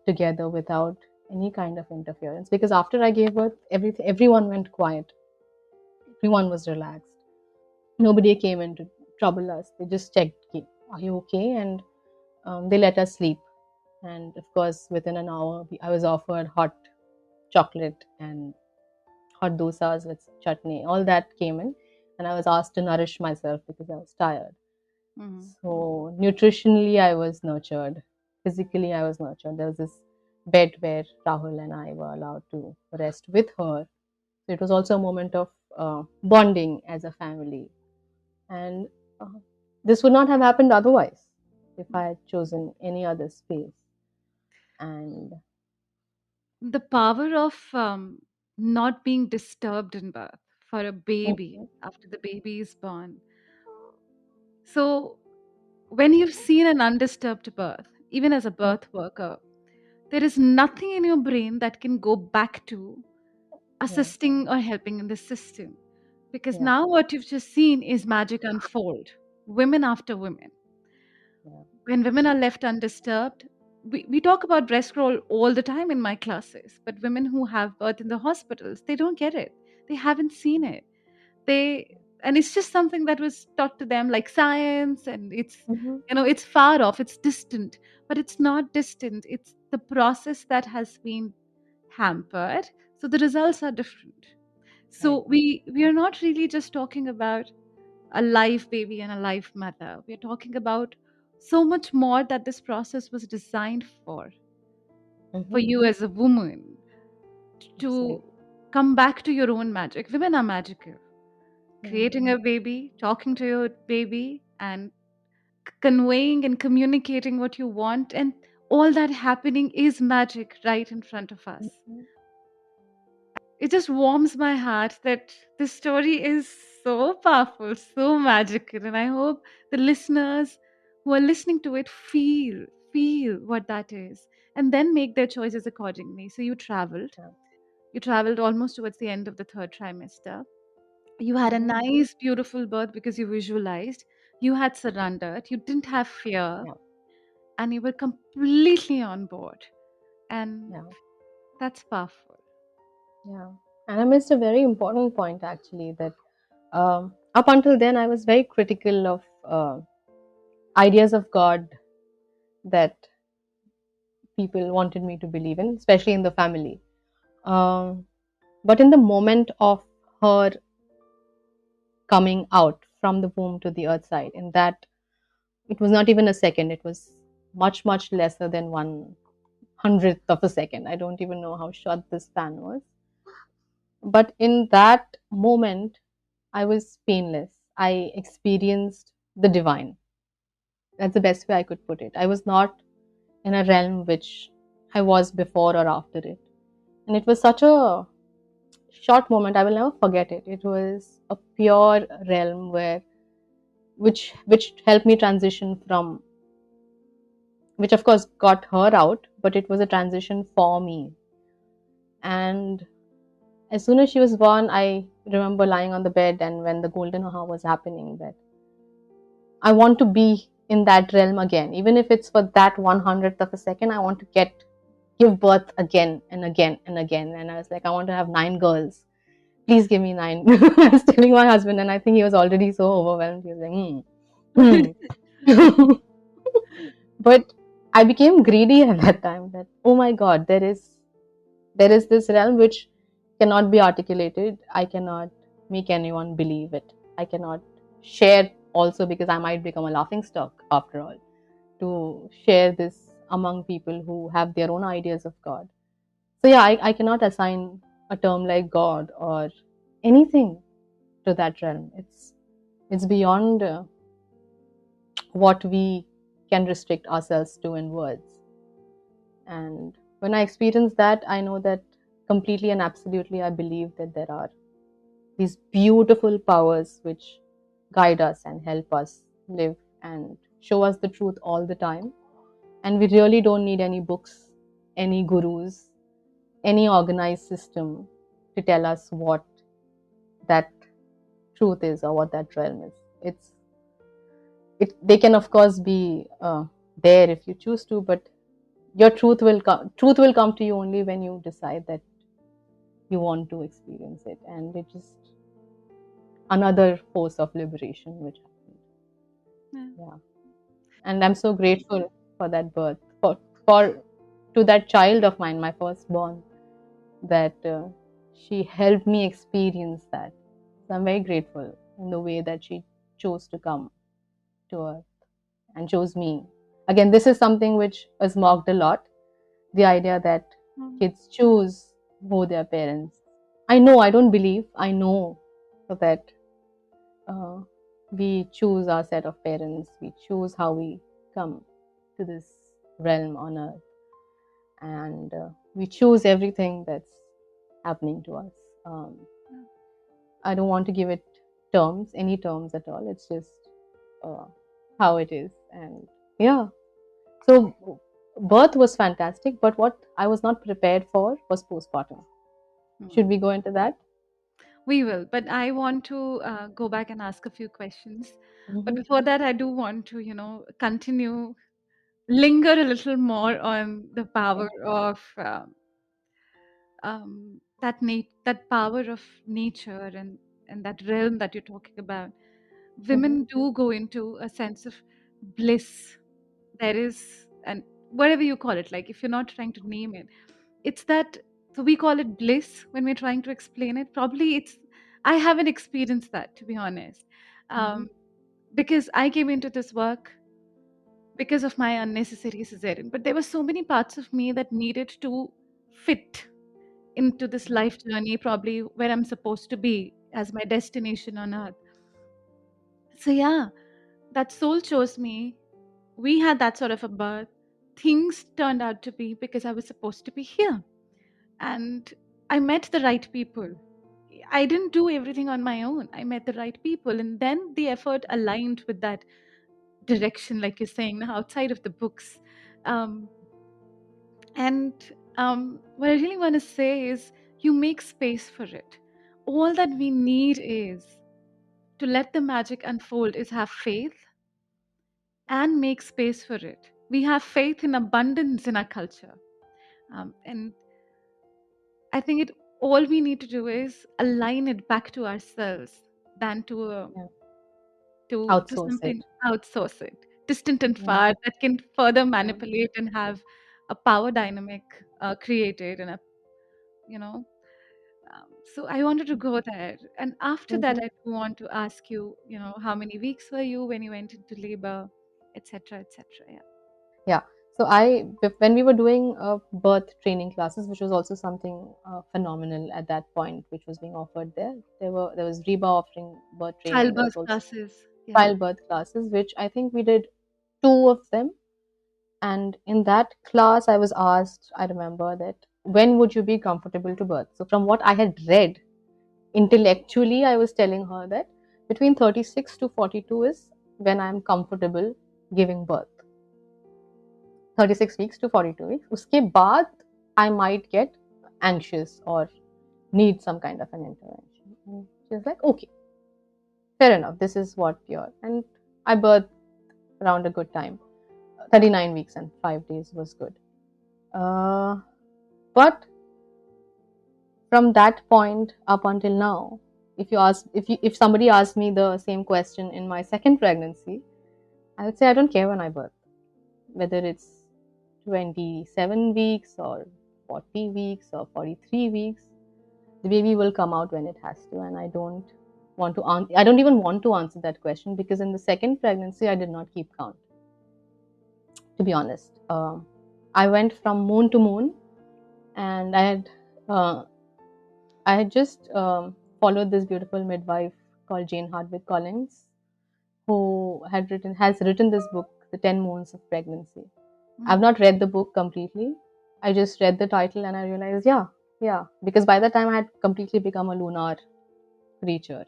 Speaker 1: together without any kind of interference. Because after I gave birth, everyone went quiet. Everyone was relaxed. Nobody came in to trouble us. They just checked, "Ki, are you okay?" And they let us sleep. And of course, within an hour, I was offered hot chocolate and hot dosas with chutney. All that came in, and I was asked to nourish myself because I was tired.
Speaker 2: Mhm.
Speaker 1: So nutritionally, I was nurtured. Physically, I was nurtured. There was this bed where Rahul and I were allowed to rest with her. So it was also a moment of bonding as a family. And uh, this would not have happened otherwise if I had chosen any other space. And
Speaker 2: The power of not being disturbed in birth for a baby
Speaker 1: mhm,
Speaker 2: after the baby is born. So, when you've seen an undisturbed birth, even as a
Speaker 1: mhm,
Speaker 2: birth worker, there is nothing in your brain that can go back to
Speaker 1: yeah,
Speaker 2: assisting or helping in the system. Because
Speaker 1: yeah,
Speaker 2: now what you've just seen is magic unfold, women after women.
Speaker 1: yeah,
Speaker 2: When women are left undisturbed, we talk about breast growth all the time in my classes, but women who have birth in the hospitals, they don't get it. They haven't seen it. They and it's just something that was taught to them like science, and it's,
Speaker 1: hmm,
Speaker 2: it's far off, it's distant, but it's not distant. It's the process that has been hampered, so the results are different.
Speaker 1: right,
Speaker 2: So we are not really just talking about a live baby and a live mother. We're talking about so much more that this process was designed for
Speaker 1: hmm,
Speaker 2: you as a woman to
Speaker 1: absolutely,
Speaker 2: come back to your own magic. Women are magical.
Speaker 1: yeah,
Speaker 2: Creating a baby, talking to your baby, and conveying and communicating what you want, and all that happening is magic right in front of us.
Speaker 1: mhm,
Speaker 2: It just warms my heart that this story is so powerful, so magical, and I hope the listeners who are listening to it feel what that is, and then make their choices accordingly. So
Speaker 1: yeah,
Speaker 2: you traveled almost towards the end of the third trimester. You had a
Speaker 1: mhm,
Speaker 2: nice, beautiful birth because you visualized, you had surrendered, you didn't have fear,
Speaker 1: yeah,
Speaker 2: and you were completely on board. And
Speaker 1: yeah,
Speaker 2: that's powerful.
Speaker 1: yeah. And I missed a very important point actually that up until then I was very critical of ideas of God that people wanted me to believe in, especially in the family. Um, but in the moment of her coming out from the womb to the earth side, in that it was not even a second, it was much, much lesser than 1/100th of a second. I don't even know how short this span was. But in that moment, I was painless. I experienced the divine. That's the best way I could put it. I was not in a realm which I was before or after it. And it was such a short moment. I will never forget it. It was a pure realm where which helped me transition from, which of course got her out, but it was a transition for me. And as soon as she was born, I remember lying on the bed, and when the golden hour was happening, that I want to be in that realm again, even if it's for that 1/100th of a second. I want to give birth again and again and again. And I was like, I want to have 9 girls. Please give me 9. I was telling my husband, and I think he was already so overwhelmed. He was like, hmm. But I became greedy at that time. That, oh my God, there is this realm which cannot be articulated. I cannot make anyone believe it. I cannot share also because I might become a laughing stock after all, to share this among people who have their own ideas of God. So yeah, I cannot assign a term like God or anything to that realm. It's beyond what we can restrict ourselves to in words. And when I experience that, I know that completely and absolutely I believe that there are these beautiful powers which guide us and help us live and show us the truth all the time. And we really don't need any books, any gurus, any organized system to tell us what that truth is or what that realm is. they can of course be there if you choose to, but your truth will come to you only when you decide that you want to experience it, and it's just another force of liberation which happened.
Speaker 2: Yeah.
Speaker 1: Yeah, and I'm so grateful for that birth, for to that child of mine, my firstborn, that she helped me experience that. So I'm very grateful in the way that she chose to come to earth and chose me. Again, this is something which is mocked a lot, the idea that
Speaker 2: Mm.
Speaker 1: kids choose who their parents. I know, I don't believe, I know that uh, we choose our set of parents, we choose how we come to this realm on earth, and we choose everything that's happening to us. Um,
Speaker 2: Yeah.
Speaker 1: I don't want to give it terms, any terms at all. It's just uh, how it is. And yeah, so birth was fantastic, but what I was not prepared for was postpartum. Should
Speaker 2: Mm.
Speaker 1: we go into that?
Speaker 2: We will, but I want to go back and ask a few questions. But
Speaker 1: Hmm.
Speaker 2: before that, I do want to, continue, linger a little more on the
Speaker 1: Yeah.
Speaker 2: power of that power of nature and that realm that you're talking about.
Speaker 1: Hmm.
Speaker 2: Women do go into a sense of bliss. There is, and whatever you call it, like if you're not trying to name it, it's that. So we call it bliss when we're trying to explain it. Probably it's. I haven't experienced that, to be honest,
Speaker 1: Hmm.
Speaker 2: um, because I came into this work because of my unnecessary cesarean. But there were so many parts of me that needed to fit into this life journey, probably where I'm supposed to be as my destination on earth. So, yeah, that soul chose me. We had that sort of a birth. Things turned out to be because I was supposed to be here. And I met the right people. I didn't do everything on my own. I met the right people. And then the effort aligned with that direction, like you're saying, outside of the books. Um, And what I really want to say is you make space for it. All that we need is to let the magic unfold, is have faith and make space for it. We have faith in abundance in our culture. And I think all we need to do is align it back to ourselves than
Speaker 1: Yeah.
Speaker 2: to
Speaker 1: Outsource it.
Speaker 2: something outsource it, distant and
Speaker 1: Yeah.
Speaker 2: far, that can further
Speaker 1: Yeah.
Speaker 2: manipulate and have a power dynamic created and a you know so I wanted to go there. And after that,
Speaker 1: Hmm.
Speaker 2: I do want to ask you, how many weeks were you when you went into labor, etc., etc. Yeah.
Speaker 1: Yeah. So when we were doing birth training classes, which was also something phenomenal at that point, which was being offered there. There was Reba offering birth training. There was
Speaker 2: Childbirth
Speaker 1: also
Speaker 2: classes. Yeah.
Speaker 1: childbirth classes, which I think we did two of them. And in that class, I was asked, I remember that, when would you be comfortable to birth? So from what I had read intellectually, I was telling her that between 36 to 42 is when I'm comfortable giving birth. 36 weeks to 42 weeks. Uske baad, I might get anxious or need some kind of an intervention. And she was like, okay, fair enough. This is what you're. And I birthed around a good time. 39 weeks and 5 days was good. Uh, but from that point up until now, if somebody asked me the same question in my second pregnancy, I would say I don't care when I birth, whether it's 27 weeks or 40 weeks or 43 weeks. The baby will come out when it has to, and I don't even want to answer that question, because in the second pregnancy I did not keep count, to be honest. I went from moon to moon, and uh, I had just followed this beautiful midwife called Jane Hardwick Collins, who has written this book, The 10 Moons of Pregnancy. I've
Speaker 2: Mm.
Speaker 1: not read the book completely. I just read the title and I realized, yeah, yeah, because by the time I had completely become a lunar creature.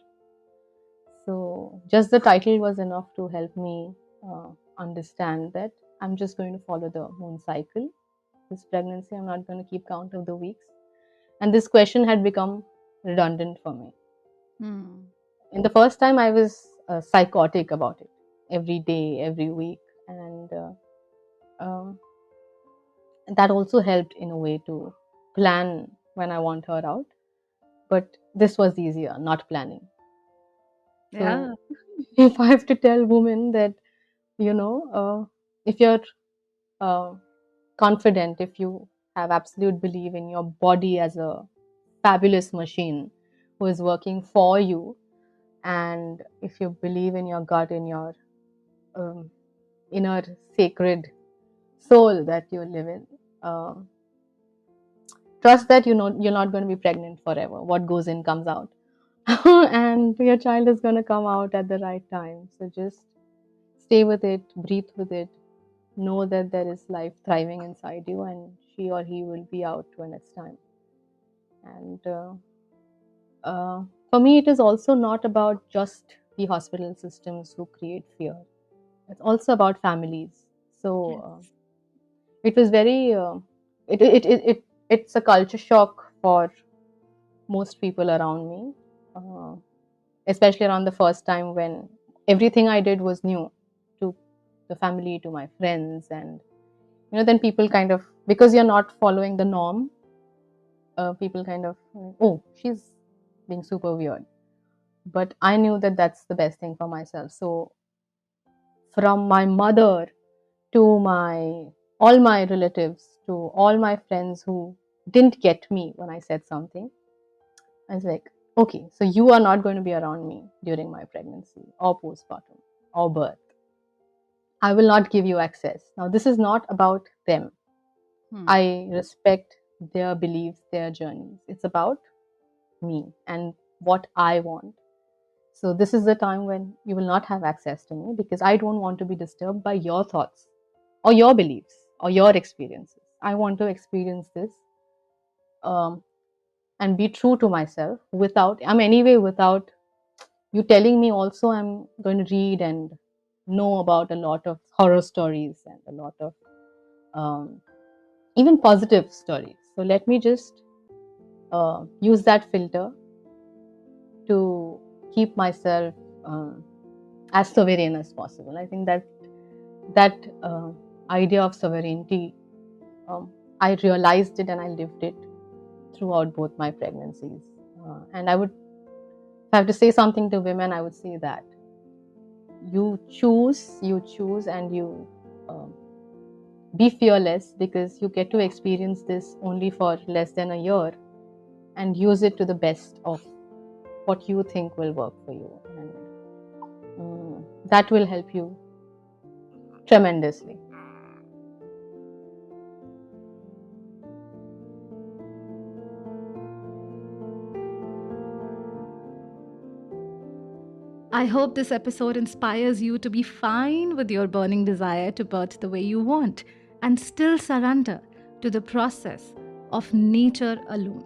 Speaker 1: So just the title was enough to help me understand that I'm just going to follow the moon cycle. This pregnancy, I'm not going to keep count of the weeks. And this question had become redundant for me.
Speaker 2: Mm.
Speaker 1: In the first time, I was psychotic about it. every day, every week, and um, that also helped in a way to plan when I want her out. But this was easier, not planning. So
Speaker 2: Yeah.
Speaker 1: if I have to tell women that, you know, if you're uh, confident, if you have absolute belief in your body as a fabulous machine who is working for you, and if you believe in your gut, in your um, inner sacred soul that you live in, uh, trust that you're not going to be pregnant forever. What goes in comes out. And your child is going to come out at the right time. So just stay with it, breathe with it, know that there is life thriving inside you, and she or he will be out when it's time. And uh, for me, it is also not about just the hospital systems who create fear, it's also about families. So it was very it's a culture shock for most people around me, uh, especially around the first time when everything I did was new to the family, to my friends. And then people kind of, because you're not following the norm, people kind of, oh, she's being super weird. But I knew that that's the best thing for myself. So from my mother to my all my relatives to all my friends who didn't get me when I said something, I was like, okay, so you are not going to be around me during my pregnancy or postpartum or birth. I will not give you access. Now, this is not about them.
Speaker 2: Hmm.
Speaker 1: I respect their beliefs, their journeys. It's about me and what I want. So, this is the time when you will not have access to me because I don't want to be disturbed by your thoughts or your beliefs or your experiences. I want to experience this um, and be true to myself without you telling me. Also, I'm going to read and know about a lot of horror stories and a lot of um, even positive stories. So let me just use that filter to keep myself as sovereign as possible. I think that idea of sovereignty, um, I realized it and I lived it throughout both my pregnancies. And I would, if I have to say something to women, I would say that you choose, and you um, be fearless, because you get to experience this only for less than a year, and use it to the best of what you think will work for you. And that will help you tremendously.
Speaker 2: I hope this episode inspires you to be fine with your burning desire to birth the way you want and still surrender to the process of nature alone.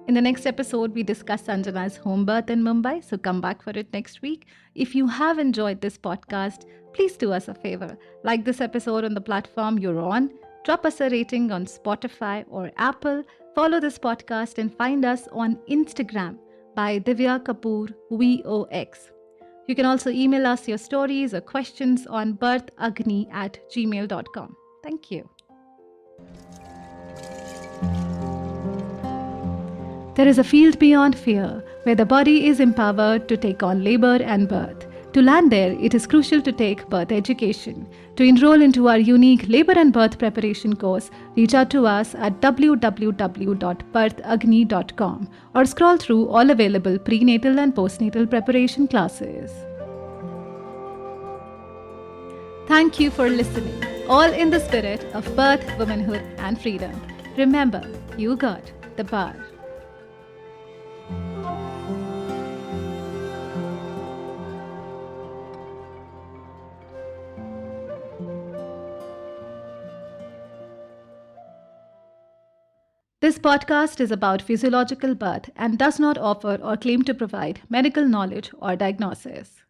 Speaker 2: In the next episode, we discuss Sanjana's home birth in Mumbai, so come back for it next week. If you have enjoyed this podcast, please do us a favor. Like this episode on the platform you're on, drop us a rating on Spotify or Apple, follow this podcast, and find us on Instagram by Divya Kapoor VOX. You can also email us your stories or questions on birthagni@gmail.com. Thank you. There is a field beyond fear where the body is empowered to take on labor and birth. To land there, it is crucial to take birth education. To enroll into our unique labor and birth preparation course, reach out to us at www.birthagni.com or scroll through all available prenatal and postnatal preparation classes. Thank you for listening, all in the spirit of birth, womanhood, and freedom. Remember, you got the bar. This podcast is about physiological birth and does not offer or claim to provide medical knowledge or diagnosis.